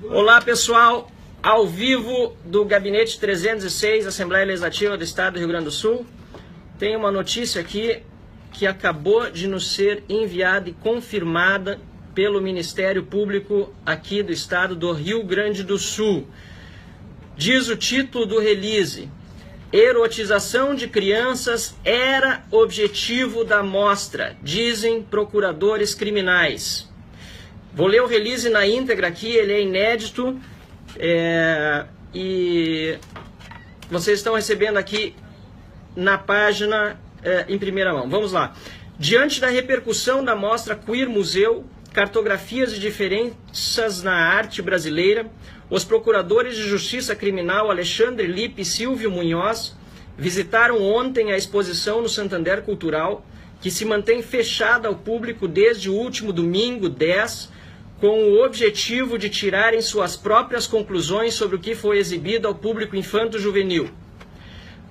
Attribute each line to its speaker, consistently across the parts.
Speaker 1: Olá pessoal, ao vivo do Gabinete 306, Assembleia Legislativa do Estado do Rio Grande do Sul. Tem uma notícia aqui que acabou de nos ser enviada e confirmada pelo Ministério Público aqui do Estado do Rio Grande do Sul. Diz o título do release: erotização de crianças era objetivo da mostra, dizem procuradores criminais. Vou ler o release na íntegra aqui, ele é inédito e vocês estão recebendo aqui na página em primeira mão. Vamos lá. Diante da repercussão da mostra Queer Museu, Cartografias de Diferenças na Arte Brasileira, os procuradores de Justiça Criminal Alexandre Lippe e Silvio Munhoz visitaram ontem a exposição no Santander Cultural, que se mantém fechada ao público desde o último domingo 10, com o objetivo de tirarem suas próprias conclusões sobre o que foi exibido ao público infanto-juvenil.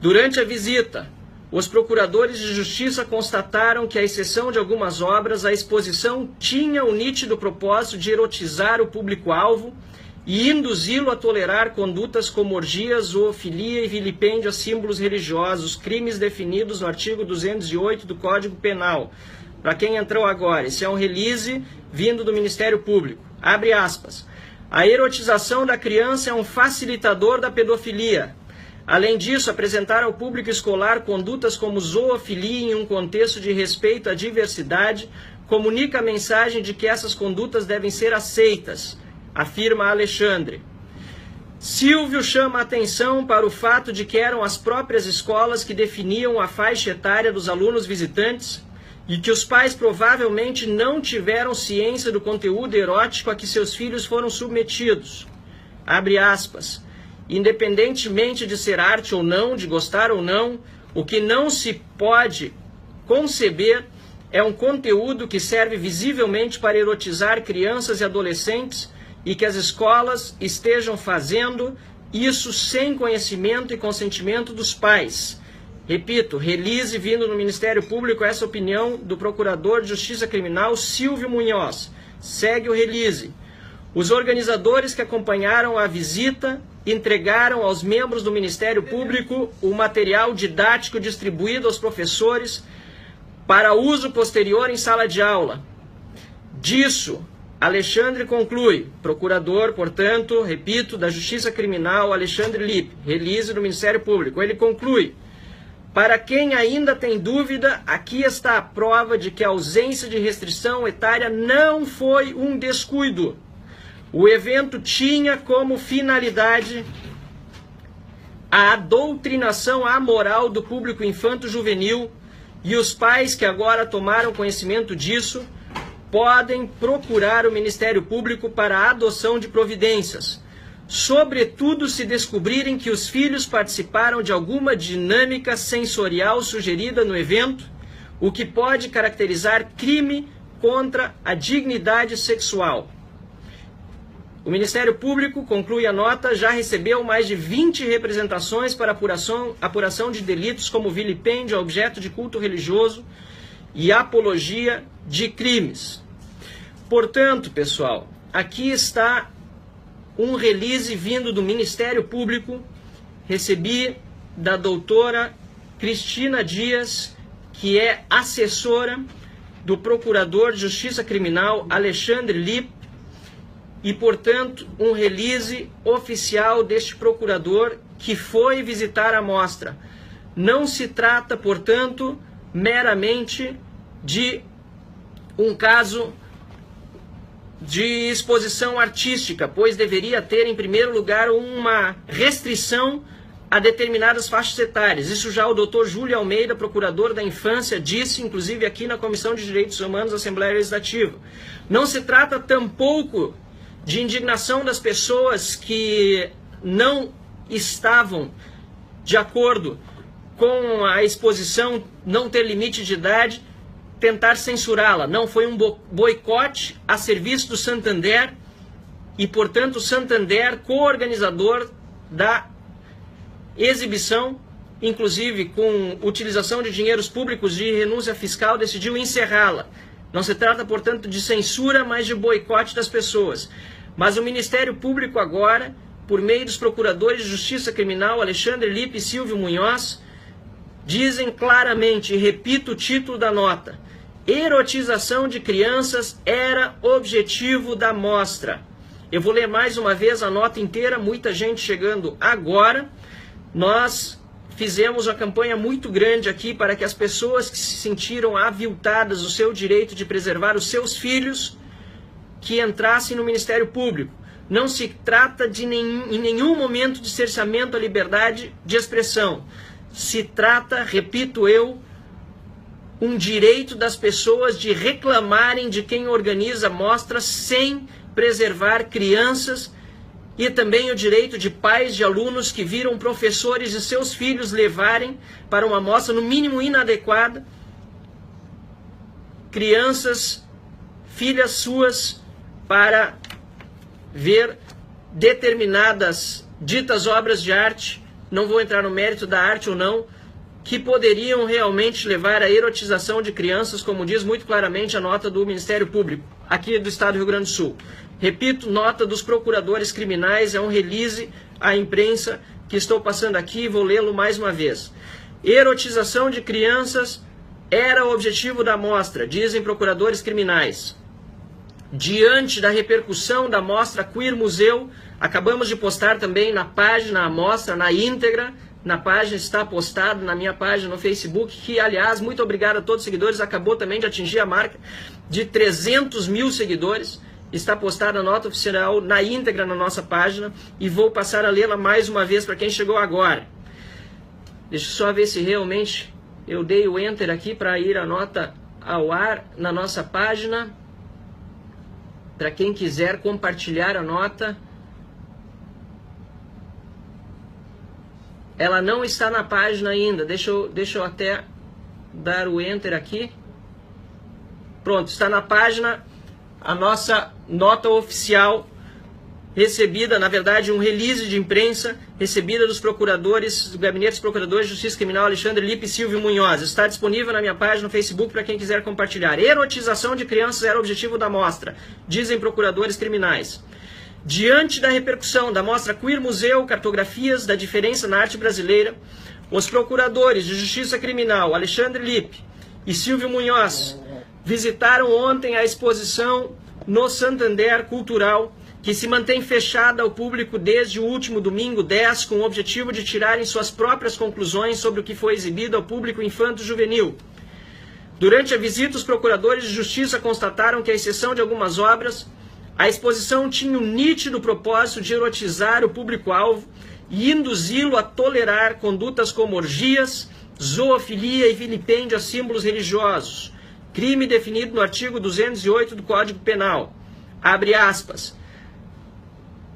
Speaker 1: Durante a visita, os procuradores de justiça constataram que, à exceção de algumas obras, a exposição tinha o nítido propósito de erotizar o público-alvo e induzi-lo a tolerar condutas como orgias, zoofilia e vilipêndio a símbolos religiosos, crimes definidos no artigo 208 do Código Penal. Para quem entrou agora, esse é um release vindo do Ministério Público. Abre aspas. A erotização da criança é um facilitador da pedofilia. Além disso, apresentar ao público escolar condutas como zoofilia em um contexto de respeito à diversidade comunica a mensagem de que essas condutas devem ser aceitas, afirma Alexandre. Silvio chama a atenção para o fato de que eram as próprias escolas que definiam a faixa etária dos alunos visitantes e que os pais provavelmente não tiveram ciência do conteúdo erótico a que seus filhos foram submetidos. Abre aspas. Independentemente de ser arte ou não, de gostar ou não, o que não se pode conceber é um conteúdo que serve visivelmente para erotizar crianças e adolescentes e que as escolas estejam fazendo isso sem conhecimento e consentimento dos pais. Repito, release vindo no Ministério Público, essa opinião do Procurador de Justiça Criminal Silvio Munhoz. Segue o release. Os organizadores que acompanharam a visita entregaram aos membros do Ministério Público o material didático distribuído aos professores para uso posterior em sala de aula. Disso, Alexandre conclui, procurador, portanto, repito, da Justiça Criminal Alexandre Lippe, release do Ministério Público. Ele conclui: para quem ainda tem dúvida, aqui está a prova de que a ausência de restrição etária não foi um descuido. O evento tinha como finalidade a doutrinação amoral do público infanto-juvenil e os pais que agora tomaram conhecimento disso podem procurar o Ministério Público para a adoção de providências, sobretudo se descobrirem que os filhos participaram de alguma dinâmica sensorial sugerida no evento, o que pode caracterizar crime contra a dignidade sexual. O Ministério Público, conclui a nota, já recebeu mais de 20 representações para apuração de delitos como vilipêndio a objeto de culto religioso e apologia de crimes. Portanto, pessoal, aqui está um release vindo do Ministério Público. Recebi da doutora Cristina Dias, que é assessora do Procurador de Justiça Criminal Alexandre Lippe, e, portanto, um release oficial deste procurador que foi visitar a mostra. Não se trata, portanto, meramente de um caso de exposição artística, pois deveria ter, em primeiro lugar, uma restrição a determinadas faixas etárias. Isso já o doutor Júlio Almeida, procurador da Infância, disse, inclusive aqui na Comissão de Direitos Humanos da Assembleia Legislativa. Não se trata tampouco de indignação das pessoas que não estavam de acordo com a exposição não ter limite de idade, tentar censurá-la. Não, foi um boicote a serviço do Santander e, portanto, o Santander, co-organizador da exibição, inclusive com utilização de dinheiros públicos de renúncia fiscal, decidiu encerrá-la. Não se trata, portanto, de censura, mas de boicote das pessoas. Mas o Ministério Público agora, por meio dos procuradores de Justiça Criminal, Alexandre Lippe e Silvio Munhoz, dizem claramente, e repito o título da nota: erotização de crianças era objetivo da mostra. Eu vou ler mais uma vez a nota inteira, muita gente chegando agora. Nós fizemos uma campanha muito grande aqui para que as pessoas que se sentiram aviltadas do seu direito de preservar os seus filhos, que entrassem no Ministério Público. Não se trata em nenhum momento de cerceamento à liberdade de expressão. Se trata, repito eu, um direito das pessoas de reclamarem de quem organiza mostras sem preservar crianças, e também o direito de pais de alunos que viram professores de seus filhos levarem para uma mostra, no mínimo inadequada, crianças, filhas suas, para ver determinadas ditas obras de arte, não vou entrar no mérito da arte ou não, que poderiam realmente levar à erotização de crianças, como diz muito claramente a nota do Ministério Público, aqui do Estado do Rio Grande do Sul. Repito, nota dos procuradores criminais, é um release à imprensa que estou passando aqui, vou lê-lo mais uma vez. Erotização de crianças era o objetivo da mostra, dizem procuradores criminais. Diante da repercussão da mostra Queer Museu, acabamos de postar também na página a mostra, na íntegra, na página está postado, na minha página no Facebook, que, aliás, muito obrigado a todos os seguidores, acabou também de atingir a marca de 300 mil seguidores. Está postada a nota oficial na íntegra na nossa página e vou passar a lê-la mais uma vez para quem chegou agora. Deixa eu só ver se realmente eu dei o enter aqui para ir a nota ao ar na nossa página. Para quem quiser compartilhar a nota. Ela não está na página ainda. Deixa eu até dar o enter aqui. Pronto, está na página a nossa nota oficial recebida, na verdade um release de imprensa recebida dos procuradores, do Gabinete dos Procuradores de Justiça Criminal Alexandre Lippe e Silvio Munhoz. Está disponível na minha página no Facebook para quem quiser compartilhar. Erotização de crianças era o objetivo da mostra, dizem procuradores criminais. Diante da repercussão da mostra Queer Museu, Cartografias da Diferença na Arte Brasileira, os procuradores de Justiça Criminal Alexandre Lippe e Silvio Munhoz visitaram ontem a exposição no Santander Cultural, que se mantém fechada ao público desde o último domingo 10, com o objetivo de tirarem suas próprias conclusões sobre o que foi exibido ao público infanto-juvenil. Durante a visita, os procuradores de justiça constataram que, à exceção de algumas obras, a exposição tinha um nítido propósito de erotizar o público-alvo e induzi-lo a tolerar condutas como orgias, zoofilia e vilipêndio a símbolos religiosos, crime definido no artigo 208 do Código Penal. Abre aspas.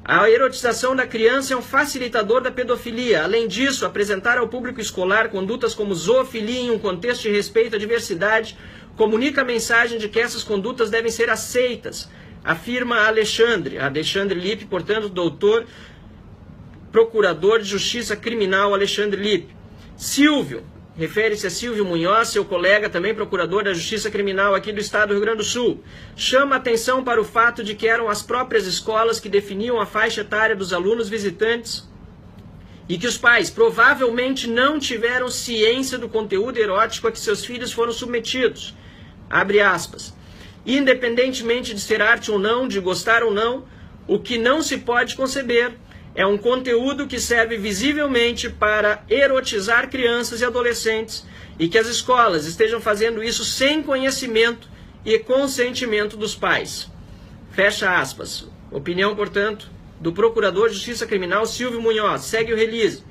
Speaker 1: A erotização da criança é um facilitador da pedofilia. Além disso, apresentar ao público escolar condutas como zoofilia em um contexto de respeito à diversidade comunica a mensagem de que essas condutas devem ser aceitas, afirma Alexandre Lippe, portanto, doutor, procurador de Justiça Criminal Alexandre Lippe. Silvio, refere-se a Silvio Munhoz, seu colega, também procurador da Justiça Criminal aqui do Estado do Rio Grande do Sul. Chama atenção para o fato de que eram as próprias escolas que definiam a faixa etária dos alunos visitantes e que os pais provavelmente não tiveram ciência do conteúdo erótico a que seus filhos foram submetidos. Abre aspas. Independentemente de ser arte ou não, de gostar ou não, o que não se pode conceber é um conteúdo que serve visivelmente para erotizar crianças e adolescentes e que as escolas estejam fazendo isso sem conhecimento e consentimento dos pais. Fecha aspas. Opinião, portanto, do Procurador de Justiça Criminal Silvio Munhoz. Segue o release.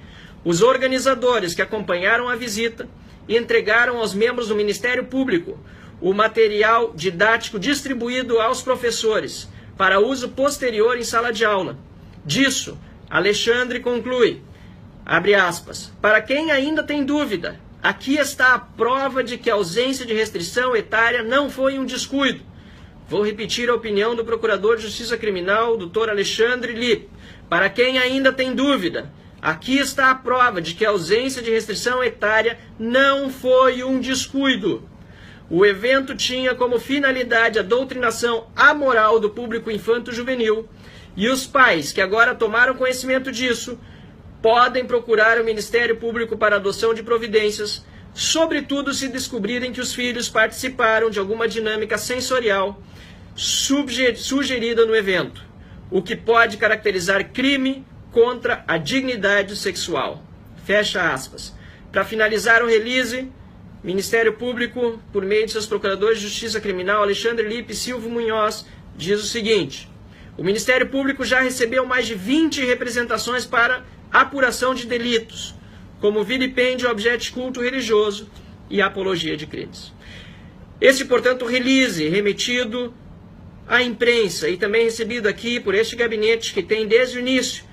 Speaker 1: Os organizadores que acompanharam a visita entregaram aos membros do Ministério Público o material didático distribuído aos professores para uso posterior em sala de aula. Disso, Alexandre conclui, abre aspas, para quem ainda tem dúvida, aqui está a prova de que a ausência de restrição etária não foi um descuido. Vou repetir a opinião do Procurador de Justiça Criminal, Dr. Alexandre Lippe. Para quem ainda tem dúvida, aqui está a prova de que a ausência de restrição etária não foi um descuido. O evento tinha como finalidade a doutrinação amoral do público infanto-juvenil, e os pais que agora tomaram conhecimento disso podem procurar o Ministério Público para adoção de providências, sobretudo se descobrirem que os filhos participaram de alguma dinâmica sensorial sugerida no evento, o que pode caracterizar crime contra a dignidade sexual. Fecha aspas. Para finalizar o release, Ministério Público, por meio de seus procuradores de Justiça Criminal, Alexandre Lippe e Silvio Munhoz, diz o seguinte: o Ministério Público já recebeu mais de 20 representações para apuração de delitos, como vilipêndio, objeto de culto religioso e apologia de crimes. Este, portanto, release remetido à imprensa e também recebido aqui por este gabinete que tem desde o início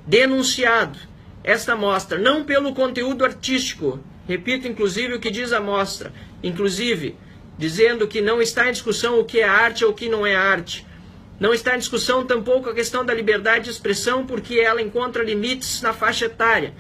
Speaker 1: denunciado esta mostra, não pelo conteúdo artístico, repito inclusive o que diz a mostra, inclusive dizendo que não está em discussão o que é arte ou o que não é arte. Não está em discussão tampouco a questão da liberdade de expressão, porque ela encontra limites na faixa etária.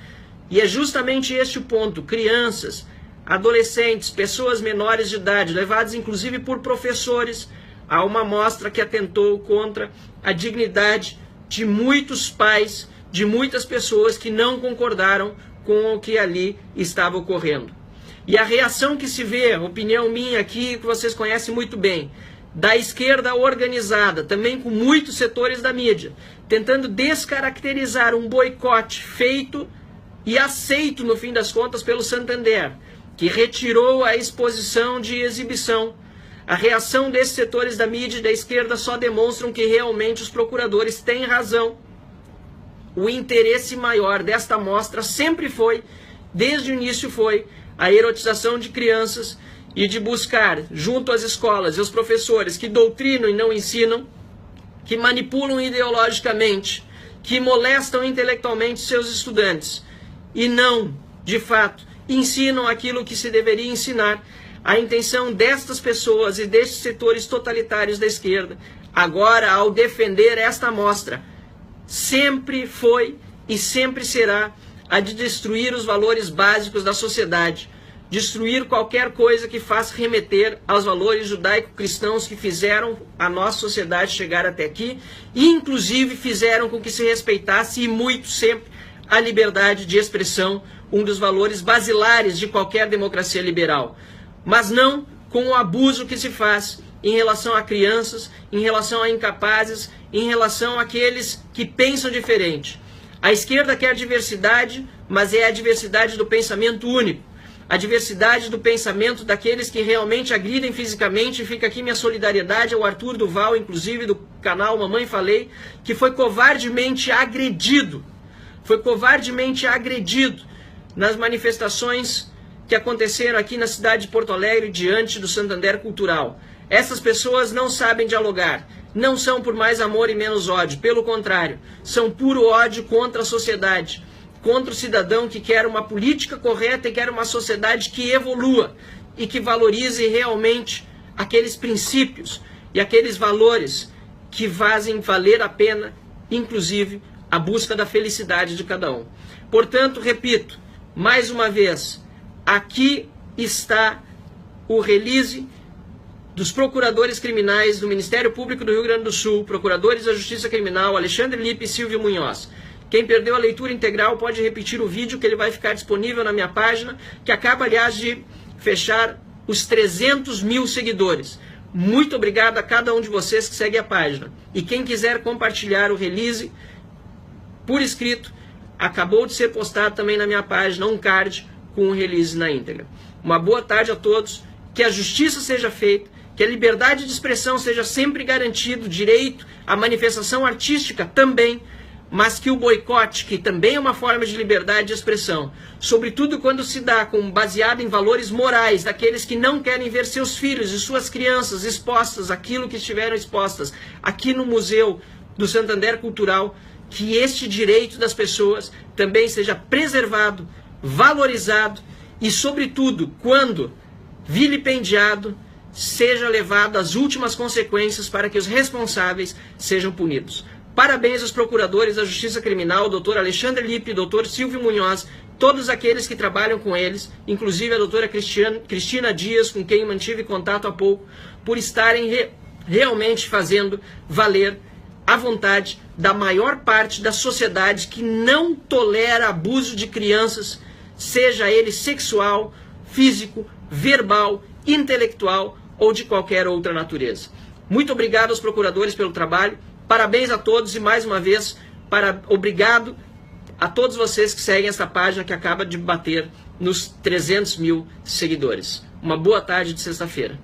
Speaker 1: E é justamente este o ponto: crianças, adolescentes, pessoas menores de idade, levadas inclusive por professores, a uma mostra que atentou contra a dignidade de muitos pais, de muitas pessoas que não concordaram com o que ali estava ocorrendo. E a reação que se vê, opinião minha aqui, que vocês conhecem muito bem, da esquerda organizada, também com muitos setores da mídia, tentando descaracterizar um boicote feito e aceito, no fim das contas, pelo Santander, que retirou a exposição de exibição. A reação desses setores da mídia e da esquerda só demonstram que realmente os procuradores têm razão. O interesse maior desta mostra sempre foi, desde o início foi, a erotização de crianças e de buscar, junto às escolas e os professores que doutrinam e não ensinam, que manipulam ideologicamente, que molestam intelectualmente seus estudantes e não, de fato, ensinam aquilo que se deveria ensinar. A intenção destas pessoas e destes setores totalitários da esquerda, agora ao defender esta mostra, sempre foi e sempre será a de destruir os valores básicos da sociedade, destruir qualquer coisa que faça remeter aos valores judaico-cristãos que fizeram a nossa sociedade chegar até aqui e inclusive fizeram com que se respeitasse e muito sempre a liberdade de expressão, um dos valores basilares de qualquer democracia liberal. Mas não com o abuso que se faz em relação a crianças, em relação a incapazes, em relação àqueles que pensam diferente. A esquerda quer diversidade, mas é a diversidade do pensamento único. A diversidade do pensamento daqueles que realmente agridem fisicamente. Fica aqui minha solidariedade ao Arthur Duval, inclusive do canal Mamãe Falei, que foi covardemente agredido. Foi covardemente agredido nas manifestações que aconteceram aqui na cidade de Porto Alegre, diante do Santander Cultural. Essas pessoas não sabem dialogar, não são por mais amor e menos ódio, pelo contrário, são puro ódio contra a sociedade, contra o cidadão que quer uma política correta e quer uma sociedade que evolua e que valorize realmente aqueles princípios e aqueles valores que fazem valer a pena, inclusive, a busca da felicidade de cada um. Portanto, repito, mais uma vez, aqui está o release dos procuradores criminais do Ministério Público do Rio Grande do Sul, procuradores da Justiça Criminal, Alexandre Lippe e Silvio Munhoz. Quem perdeu a leitura integral pode repetir o vídeo, que ele vai ficar disponível na minha página, que acaba, aliás, de fechar os 300 mil seguidores. Muito obrigado a cada um de vocês que segue a página. E quem quiser compartilhar o release por escrito, acabou de ser postado também na minha página um card com o release na íntegra. Uma boa tarde a todos, que a justiça seja feita, que a liberdade de expressão seja sempre garantido, direito à manifestação artística também, mas que o boicote, que também é uma forma de liberdade de expressão, sobretudo quando se dá baseado em valores morais daqueles que não querem ver seus filhos e suas crianças expostas àquilo que estiveram expostas aqui no Museu do Santander Cultural, que este direito das pessoas também seja preservado, valorizado e, sobretudo, quando vilipendiado, seja levado às últimas consequências para que os responsáveis sejam punidos. Parabéns aos procuradores da Justiça Criminal, Dr. Alexandre Lippe e Dr. Silvio Munhoz, todos aqueles que trabalham com eles, inclusive a doutora Cristina Dias, com quem mantive contato há pouco, por estarem realmente fazendo valer a vontade da maior parte da sociedade que não tolera abuso de crianças, seja ele sexual, físico, verbal, intelectual ou de qualquer outra natureza. Muito obrigado aos procuradores pelo trabalho, parabéns a todos e mais uma vez, obrigado a todos vocês que seguem essa página que acaba de bater nos 300 mil seguidores. Uma boa tarde de sexta-feira.